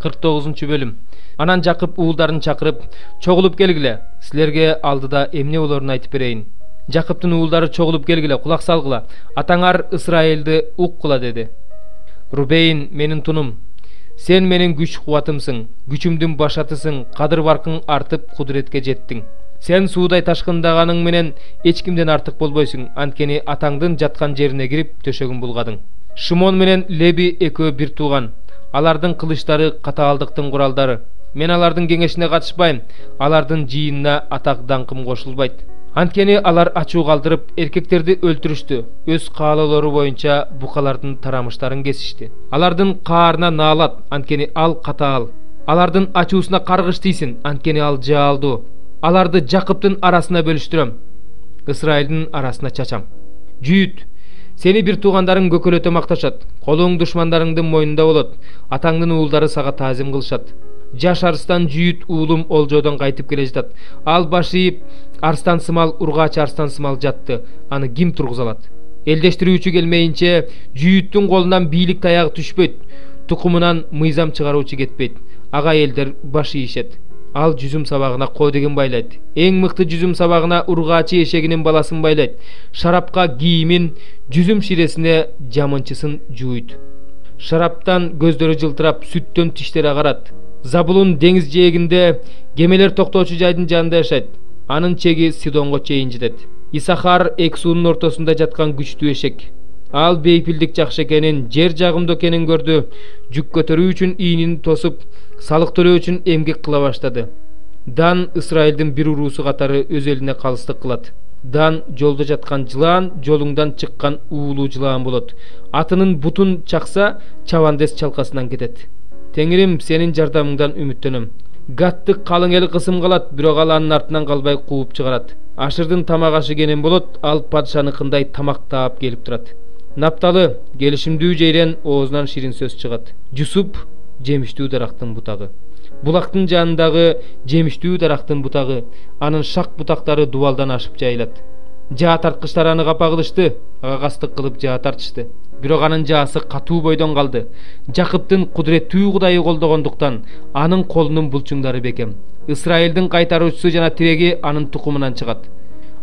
49 bölüm. Анан Жакып уулдарын чакырып, чогулуп келгиле, силерге алдыда эмне болорун айтып берейин. Жакыптын уулдары чогулуп келгиле, кулак салгыла, атаңар Ысрайылды уккула деди. Рубейн менин тунум, сен менин күч кубатымсың, күчүмдүн башатысың, кадыр баркың артып кудуретке жеттиң. Сен суудай ташкындаганың менен эч кимден артык болбойсуң, анткени атаңдын жаткан жерине кирип төшөгүн булгадың. Шимон менен Леби экөө бир тууган. Алардын кылычтары катаалдыктын куралдары. Мен алардын кеңешине катышпайм. Алардын жыйынына атак даңкым кошулбайт. Анткени алар ачуу калтырып, эркектерди өлтүрүштү. Өз каалоолору боюнча букалардын тарамыштарын кесишти. Алардын каарына наалат, анткени ал катаал. Алардын ачуусуна каргыш тийсин, анткени ал жаалдуу. Аларды Жакыптын арасына бөлүштүрөм. Ысрайылдын арасына чачам. Жүйүт, сени бир туугандарың көкөлөтө макташат. Колуң душмандарыңдын мойнунда болот. Атаңдын уулдары сага таазим кылышат. Жаш арстан Жүйүт уулум Олжодон кайтып келе жатат. Ал баш ийип, арстан сымал, ургач арстан сымал жатты. Аны ким тургуза алат? Элдештирүүчү келмейинче Жүйүттүн колунан бийлик таягы түшпөйт. Тукумунан мыйзам чыгаруучу кетпейт. Ага элдер баш ийишет. Ал жүзүм сабагына кодеген байлайт. Эң мыкты жүзүм сабагына ургачы эшегинин баласын байлайт. Шарапка кийимин, жүзүм ширесине жамынчысын жууйт. Шараптан көздөрү жылтырап, сүттөн тиштери агарат. Забулун деңиз жээгинде кемелер токтоочу жайдын жанында жашайт. Анын чеги Сидонго чейин жетет. Исахар эки суунун ортосунда жаткан күчтүү эшек. Ал бейпилдик жакшы экенин, жер жагымда экенин көрдү. Жүк көтөрүү үчүн ийинин тосуп, салык төлөө үчүн эмгек кыла баштады. Дан Ысрайылдын бир уруусу катары өз элине калыстык кылат. Дан жолдо жаткан жылаан, жолуңдан чыккан уулуу жылаан болот. Атынын бутун чакса, чабандес чалкасынан кетет. Теңирим, сенин жардамыңдан үмүттөнөм. Гатты калың эл кысым калат, бирок ал анын артынан калбай кууп чыгарат. Ашырдын тамак ашы кенен болот, ал падышаныкындай тамак таап келип турат. Напталы, келишимдүү жейрен оозунан ширин сөз чыгат. Жусуп, жемиштүү дарактын бутагы. Булактын жанындагы жемиштүү дарактын бутагы, анын шак бутактары дубалдан ашып жайылат. Жаа тарткычтар аны капа кылышты, ага кастык кылып жаа тартышты. Бирок анын жаасы катуу бойдон калды. Жакыптын кудуреттүү Кудайы колдогондуктан анын колунун булчуңдары бекем. Ысрайылдын кайтаруучусу жана тиреги анын тукумунан чыгат.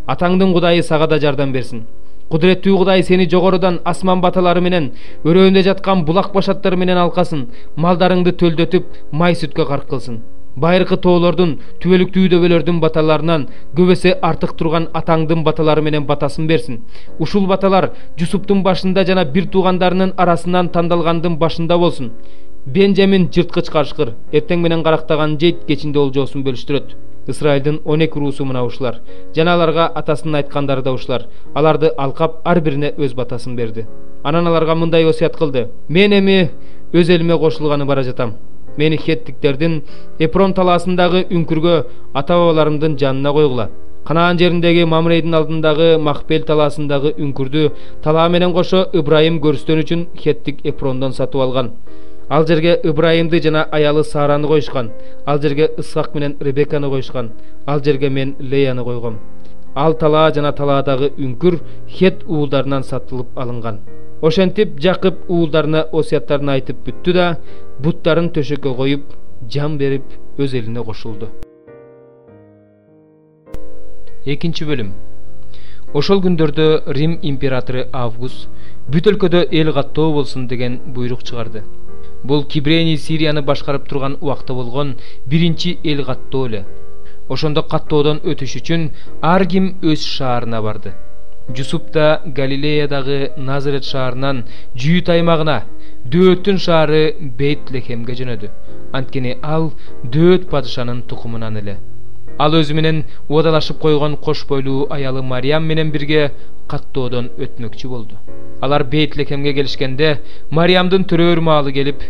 Атаңдын Кудайы сага да жардам берсин. Кудуреттүү Кудай сени жогорудан асман баталары менен, өрөөндө жаткан булак башаттары менен алкасын, малдарыңды төлдөтүп, май сүткө карк кылсын. Байыркы тоолордун, түбөлүктүү дөбөлөрдүн баталарынан көбөсө артык турган атаңдын баталары менен батасын берсин. Ушул баталар Жусуптун башында жана бир туугандарынын арасынан тандалгандын башында болсун. Бенжамин жырткыч кашкыр, эртең менен карактаган жейт, кечинде олжосун бөлүштүрөт. Ысрайылдын 12 уруусу мына ушулар. Жана аларга атасынын айткандары да ушулар. Аларды алкап ар бирине өз батасын берди. Анан аларга мындай осуят кылды: мен эми өз элиме кошулганы бара жатам. Мени хеттиктердин Эпрон талаасындагы үңкүргө, ата-бабаларымдын жанына койгула. Канаан жериндеги Мамрейдин алдындагы Махпел талаасындагы үңкүрдү талаа менен кошо Ибрайым көрүстөн үчүн хеттик Эпрондон сатып алган. Ал жерге Ибрайымды жана аялы Сараны коюшкан. Ал жерге Исхак менен Ребеканы коюшкан. Ал жерге мен Леяны койгом. Ал талаа жана талаадагы үңкүр Хет уулдарынан сатылып алынган. Ошентип Жакып уулдарына осуяттарын айтып бүттү да, буттарын төшөккө коюп, жан берип, өз элине кошулду. 2 бөлүм. Ошол күндөрдө Рим императору Август бүт өлкөдө эл каттоо болсун деген буйрук чыгарды. Бул Кибрени Сирияны башкарып турган убакта болгон биринчи эл каттоо эле. Ошондо каттоодон өтүш үчүн ар ким өз шаарына барды. Жусуп да Галилеядагы Назарет шаарынан Жүйүт аймагына, Дөөттүн шаары Бейт-Лехемге жөнөдү. Анткени ал Дөөт падышанын тукумунан эле. Ал өзү менен уадалашып койгон кош бойлуу аялы Мариям менен бирге каттоодон өтмөкчү болду. Алар Бейт-Лехемге келишкенде Мариямдын төрөөр маалы келип,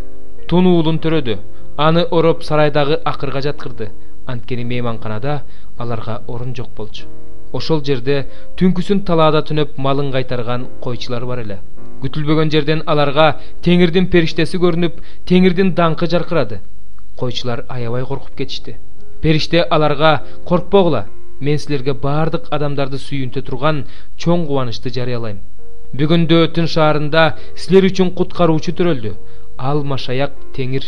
тун уулун төрөдү. Аны ороп сарайдагы акырга жаткырды. Анткени мейманканада аларга орун жок болчу. Ошол жерде түнкүсүн талаада түнөп малын кайтарган койчулар бар эле. Күтүлбөгөн жерден аларга Теңирдин периштеси көрүнүп, Теңирдин даңкы жаркырады. Койчулар аябай коркуп кетишти. Периште аларга: коркпогула, мен силерге бардык адамдарды сүйүнтө турган чоң кубанычты жарыялайм. Бүгүн Дөөттүн шаарында силер үчүн куткаруучу төрөлдү. Ал Машаяк Теңир.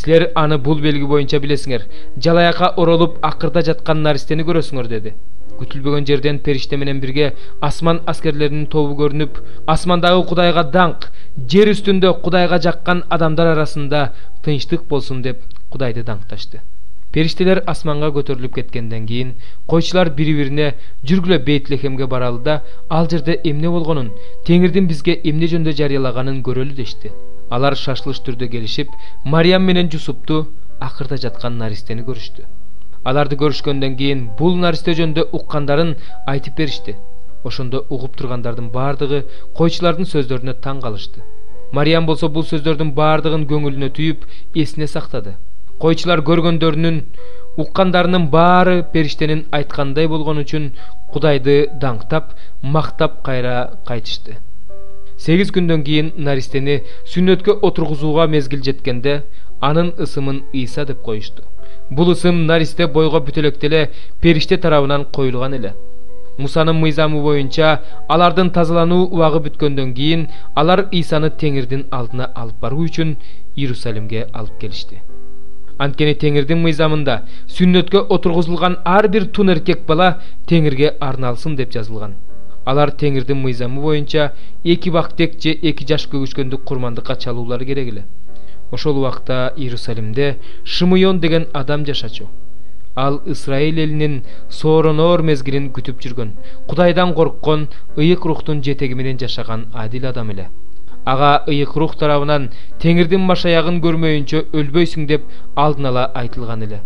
Силер аны бул белги боюнча билесиңер. Жалаяка оролуп акырда жаткан наристени көрөсүңөр деди. Күтүлбөгөн жерден периште менен бирге асман аскерлеринин тобу көрүнүп, асмандагы Кудайга даңк, жер үстүндө Кудайга жаккан адамдар арасында тынчтык болсун деп Кудайды даңкташты. Периштелер асманга көтөрүлүп кеткенден кийин койчулар бири-бирине жүргүлө Бейтлехемге баралы да, ал жерде эмне болгонун, Теңирдин бизге эмне жөнүндө жарыялаганын көрөлү дешти. Алар шашылыш түрдө келишип, Мариям менен Жусупту акырда жаткан наристени көрүштү. Аларды көрүшкөндөн кийин бул наристе жөнүндө уккандарын айтып беришти. Ошондо угуп тургандардын баардыгы койчулардын сөздөрүнө таң калышты. Мариям болсо бул сөздөрдүн баардыгын көңүлүнө түйүп, эсине сактады. Койчулар көргөндөрүнүн, уккандарынын баары периштенин айткандай болгон үчүн Кудайды даңктап, мактап кайра кайтышты. 8 күндөн кийин наристени сүннөткө отургузууга мезгил жеткенде, анын ысымын Иса деп коюшту. Бул ысым наристе бойго бүтөлөктеле периште тарабынан коюлган эле. Мусанын мыйзамы боюнча алардын тазалануу убагы бүткөндөн кийин алар Исаны Теңирдин алдына алып баруу үчүн Иерусалимге алып келишти. Анткени Теңирдин мыйзамында сүннөткө отургузулган ар бир тун эркек бала Теңирге арналсын деп жазылган. Алар Теңирдин мыйзамы боюнча 2 бактек же 2 жаш көгүшкөндүк курмандыкка чалуулары керек эле. Ошол убакта Иерусалимде Шымыйон деген адам жашачу. Ал Исраил элинин соороноор мезгилин күтүп жүргөн, Кудайдан корккон, ыйык рухтун жетеги менен жашаган адил адам эле. Ага ыйык рух тарабынан Теңирдин машаягын көрмөйүнчө өлбөйсүң деп алдын ала айтылган эле.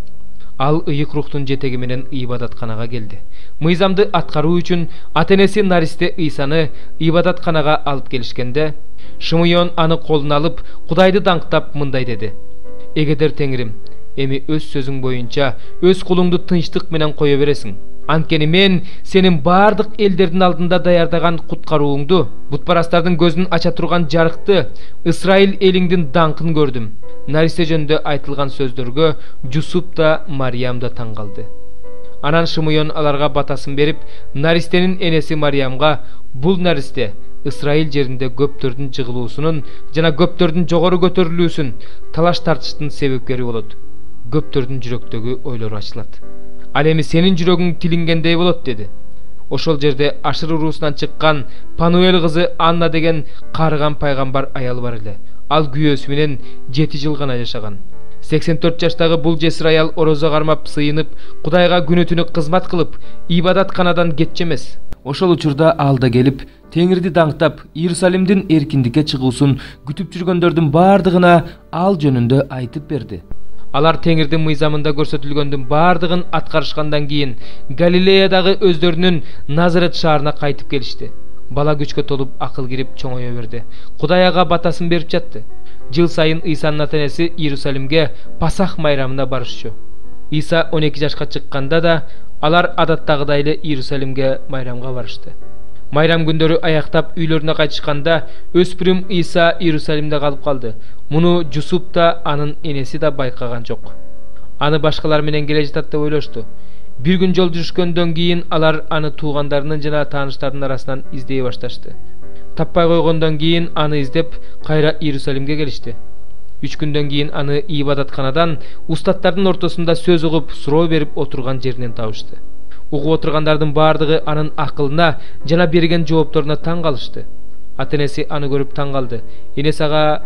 Ал ыйык рухтун жетеги менен ибадатканага келди. Мыйзамды аткаруу үчүн ата-энеси наристе Исаны ибадатканага алып келишкенде, Шымыйон аны колуна алып, Кудайды даңктап мындай деди: "Эгедер Теңирим, эми өз сөзүң боюнча өз кулуңду тынчтык менен кое бересиң. Анткени мен сенин баардык элдердин алдында даярдаган куткарууңду, бутпарастардын көзүн ача турган жарыкты, Исраил элиңдин даңкын көрдүм." Наристе жөнүндө айтылган сөздөргө Жусуп да, Мариям да таң калды. Анан Шымыйон аларга батасын берип, наристенин энеси Мариямга бул наристе Исраил жеринде көптөрдүн жыгылуусунун жана көптөрдүн жогору көтөрүлүүсүн, талаш тартыштын себепкери болот. Көптөрдүн жүрөктөгү ойлору ачылат. Ал эми сенин жүрөгүң тилингендей болот деди. Ошол жерде Ашыр уруусунан чыккан Пануэль кызы Анна деген карыган пайгамбар аял бар эле. Ал күйөөсү менен 7 жыл гана жашаган. 84 жаштагы бул жесир аял орозо кармап, сыйынып, Кудайга күнү-түнү кызмат кылып, ибадатканадан кетчү эмес. Ошол учурда ал да келип, Теңирди даңктап, Иерусалимдин эркиндикке чыгуусун күтүп жүргөндөрдүн баардыгына ал жөнүндө айтып берди. Алар Теңирдин мыйзамында көрсөтүлгөндүн баардыгын аткарышкандан кийин Галилеядагы өздөрүнүн Назарет шаарына кайтып келишти. Бала күчкө толуп акыл кирип чоңое берди. Кудай ага батасын берип жатты. Жыл сайын Исанын ата-энеси Иерусалимге Пасах майрамына барышчу. Иса 12 жашка чыкканда да алар адаттагыдай эле Иерусалимге майрамга барышты. Майрам күндөрү аяктап үйлөрүнө кайтышканда өспүрүм Иса Иерусалимде калып калды. Муну Жусуп да, анын энеси да байкаган жок. Аны башкалар менен келе жатат деп ойлошту. Bir gün жол жүрүшкөндөн кийин алар аны туугандарынын жана тааныштардын арасынан издей башташты. Таппай койгондон кийин аны издеп кайра Иерусалимге келишти. 3 күндөн кийин аны ибадатканадан устаттардын ортосунда сөз угуп, суроо берип отурган жеринен табышты. Угуп отургандардын баардыгы анын акылына жана берген жоопторуна таң калышты. Ата-энеси аны көрүп таң калды. Энеси ага: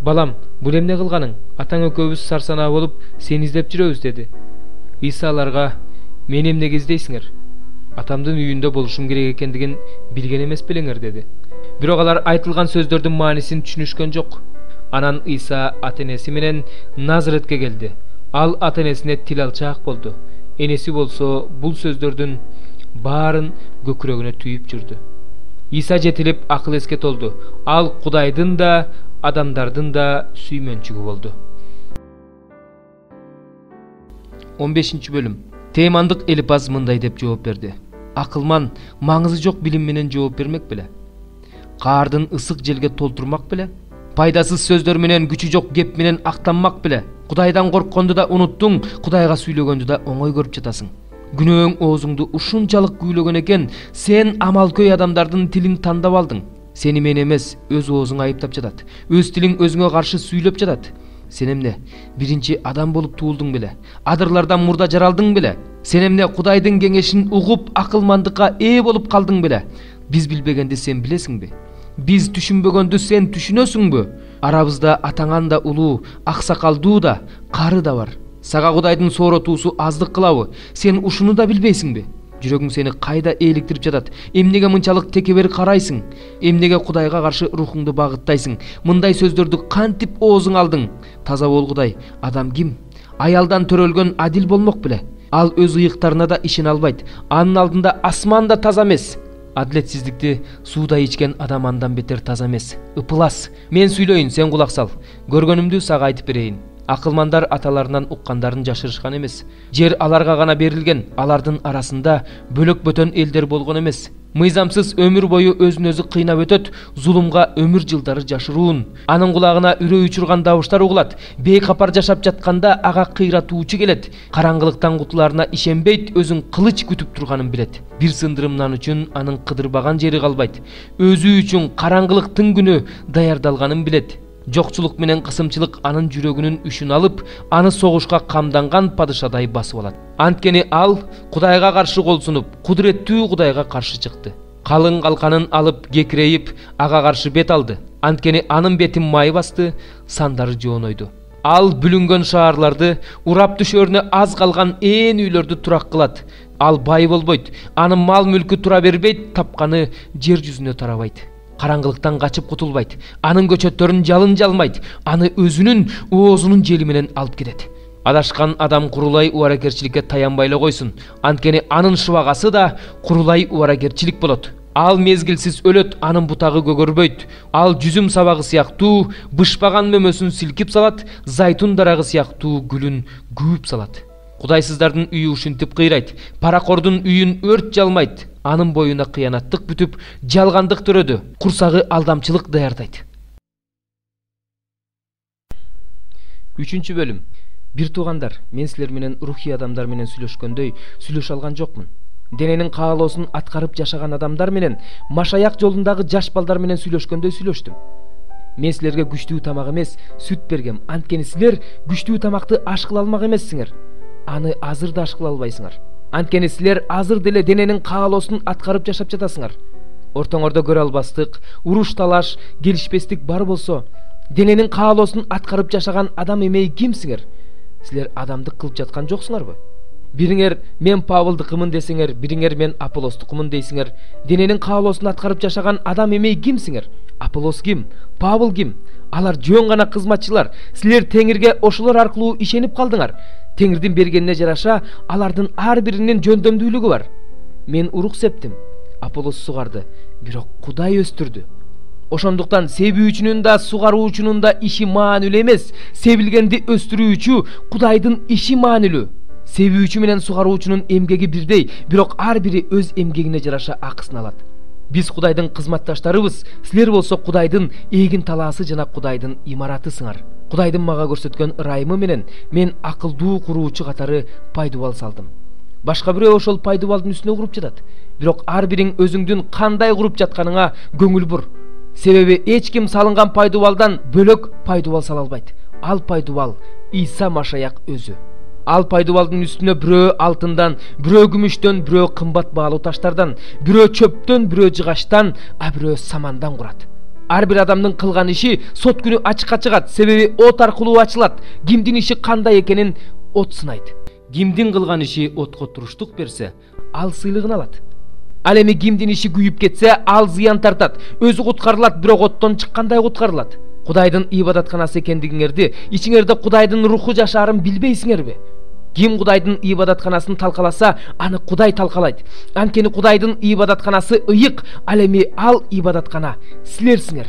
"Балам, бул эмне кылганың? Атаң экөөбүз сарсанаа болуп, сени издеп жүрөбүз" деди. Иса аларга: "Мени эмнеге издейсиңер? Атамдын үйүндө болушум керек экендигин билген эмес белеңер" деди. Бирок алар айтылган сөздөрдүн маанисин түшүнүшкөн жок. Анан Иса ата-энеси менен Назаретке келди. Ал ата-энесине тил алчаак болду. Энеси болсо бул сөздөрдүн баарын көкүрөгүнө түйүп жүрдү. Иса жетилип акыл эске толду. Ал Кудайдын да, адамдардын да сүймөнчүгү болду. 15 бөлүм. Теймандык Элипаз мындай деп жооп берди: "Акылман маңызы жок билим менен жооп бермек беле? Каардын ысык желге толтурмак беле? Пайдасыз сөздөр менен, күчү жок кеп менен актанмак беле? Кудайдан коркконду да унуттуң, Кудайга сүйлөгөндү да оңой көрүп жатасың. Күнөөң оозуңду ушунчалык күүлөгөн экен, сен амалкөй адамдардын тилин тандап алдың. Сени мен эмес, өз оозуң айыптап жатат. Өз тилиң өзүңө каршы сүйлөп жатат. Сен эмне биринчи адам болуп туулдуң беле? Адырлардан мурда жаралдың беле? Сен эмне Кудайдын кеңешин угуп акылмандыкка ээ болуп калдың беле? Биз билбегенди сен билесиңби? Биз түшүнбөгөндү сен түшүнөсүңбү? Арабызда атаңан да улуу, аксакалдуу да, кары да бар. Сага Кудайдын сооротуусу аздык кылабы? Сен ушуну да билбейсиңби? Жүрөгүң сени кайда ээликтирип жатат? Эмнеге мынчалык текебер карайсың? Эмнеге Кудайга каршы рухуңду багыттайсың? Мындай сөздөрдү кантип оозуңа алдың? Таза бол Кудай. Адам ким? Аялдан төрөлгөн адил болмок беле? Ал өз ыйыктарына да ишене албайт. Анын алдында асман да таза эмес. Адилетсиздикти сууда ичкен адам андан бетер таза эмес. Ыпылас. Мен сүйлөйүн, сен кулак сал. Көргөнүмдү сага айтып берейин. Акылмандар аталарынан уккандарын жашырышкан эмес. Жер аларга гана берилген, алардын арасында бөлөк бөтөн элдер болгон эмес. Мыйзамсыз өмүр бою өзүн өзү кыйнап өтөт, зулумга өмүр жылдары жашыруун. Анын кулагына үрөй учурган добуштар угулат. Бейкапар жашап жатканда ага кыйратуучу келет. Караңгылыктан кутуларына ишенбейт, өзүн кылыч күтүп турганын билет. Бир сындырым нан үчүн анын кыдырбаган жери калбайт. Өзү үчүн караңгылыктын күнү даярдалганын билет. Жокчулук менен кысымчылык анын жүрөгүнүн үшүн алып, аны согушка камданган падышадай басып алат. Анткени ал Кудайга каршы кол сунуп, кудуреттүү Кудайга каршы чыкты. Калың калканын алып кекирейип, ага каршы бет алды. Анткени анын бетин май басты, сандары жоонойду. Ал бүлүнгөн шаарларды, урап түшөрүнө аз калган ээн үйлөрдү турак кылат. Ал бай болбойт, анын мал мүлкү тура бербейт, тапканы жер жүзүнө тарабайт. Караңгылыктан качып кутулбайт, анын көчөттөрүн жалын жалмайт, аны өзүнүн оозунун жели менен алып кетет. Адашкан адам курулай убаракерчиликке таянбай эле койсун, анткени анын шыбагасы да курулай убаракерчилик болот. Ал мезгилсиз өлөт, анын бутагы көгөрбөйт. Ал жүзүм сабагы сыяктуу бышпаган мөмөсүн силкип салат, зайтун дарагы сыяктуу гүлүн күүп салат. Кудайсыздардын үйү ушинтип кыйрайт, паракордун үйүн өрт жалмайт. Анын боюна кыянаттык бүтүп, жалгандык төрөдү, курсагы алдамчылык даярдайт. 3 бөлүм. Бир туугандар, мен силер менен рухий адамдар менен сүйлөшкөндөй сүйлөшө алган жокмун. Дененин каалоосун аткарып жашаган адамдар менен, машаяк жолундагы жаш балдар менен сүйлөшкөндөй сүйлөштүм. Мен силерге күчтүү тамак эмес, сүт бергем. Анткени силер күчтүү тамакты аш кыла алмак эмессиңер. Аны азыр да аш кыла албайсыңар. Анткени силер азыр деле дененин каалоосун аткарып жашап жатасыңар. Ортоңордо көрө албастык, уруш талаш, келишпестик бар болсо, дененин каалоосун аткарып жашаган адам эмей кимсиңер? Силер адамдык кылып жаткан жоксуңарбы? Бириңер мен Павылдыкымын десеңер, бириңер мен Аполлостукумун дейсиңер. Дененин каалоосун аткарып жашаган адам эмей кимсиңер? Аполлос ким? Павыл ким? Алар жөн гана кызматчылар. Силер Теңирге ошолор аркылуу ишенип калдыңар. Теңирдин бергенине жараша, алардын ар биринин жөндөмдүүлүгү бар. Мен урук септим, Аполлос сугарды, бирок Кудай өстүрдү. Ошондуктан себүүчүнүн да сугаруучунун да иши маанилүү эмес, себилгенди өстүрүүчү Кудайдын иши маанилүү. Себүүчү менен сугаруучунун эмгеги бирдей, бирок ар бири өз эмгегине жараша акысын алат. Биз Кудайдын кызматташтарыбыз, силер болсо Кудайдын эгин талаасы жана Кудайдын имаратысыңар. Кудайдын мага көрсөткөн ырайымы менен мен акылдуу куруучу катары пайдубал салдым. Башка бирөө ошол пайдубалдын үстүнө куруп жатат. Бирок ар бириң өзүңдүн кандай куруп жатканыңа көңүл бур. Себеби эч ким салынган пайдубалдан бөлөк пайдубал сала албайт. Ал пайдубал Иса Машаяк өзү. Ал пайдубалдын үстүнө бирөө алтындан, бирөө күмүштөн, бирөө кымбат баалуу таштардан, бирөө чөптөн, бирөө жыгачтан, а бирөө самандан курат. Ар бир адамдын кылган иши сот күнү ачыкка чыгат, себеби от аркылуу ачылат. Кимдин иши кандай экенин от сынайт. Кимдин кылган иши отко туруштук берсе, ал сыйлыгын алат. Ал эми кимдин иши күйүп кетсе, ал зыян тартат. Өзү куткарылат, бирок оттон чыккандай куткарылат. Кудайдын ибадатканасы экендигиңерди, ичиңерде Кудайдын руху жашаарын билбейсиңерби? Ким Кудайдын ибадатканасын талкаласа, аны Кудай талкалайт. Анткени Кудайдын ибадатканасы ыйык, ал эми ал ибадаткана силерсиңер.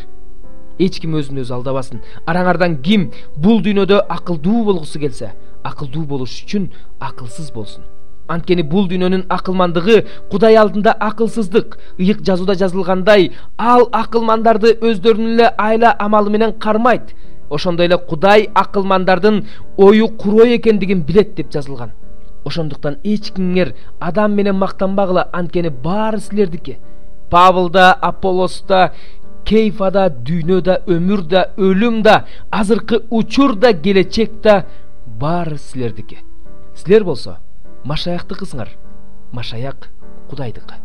Эч ким өзүн өзү алдабасын. Араңардан ким бул дүйнөдө акылдуу болгусу келсе, акылдуу болуш үчүн акылсыз болсун. Анткени бул дүйнөнүн акылмандыгы Кудай алдында акылсыздык. Ыйык жазууда жазылгандай, ал акылмандарды өздөрүнүн эле айла амалы менен кармайт. Ошондой эле Кудай акылмандардын ою курой экендигин билет деп жазылган. Ошондуктан эч кимиңер адам менен мактанбагыла, анткени баары силердики. Павылда, Аполлоста, кейфа да, дүйнө да, өмүр да, өлүм да, азыркы учур да, келечек да баары силердики. Силер болсо Машаяктыкысыңар, Машаяк Кудайдыкы.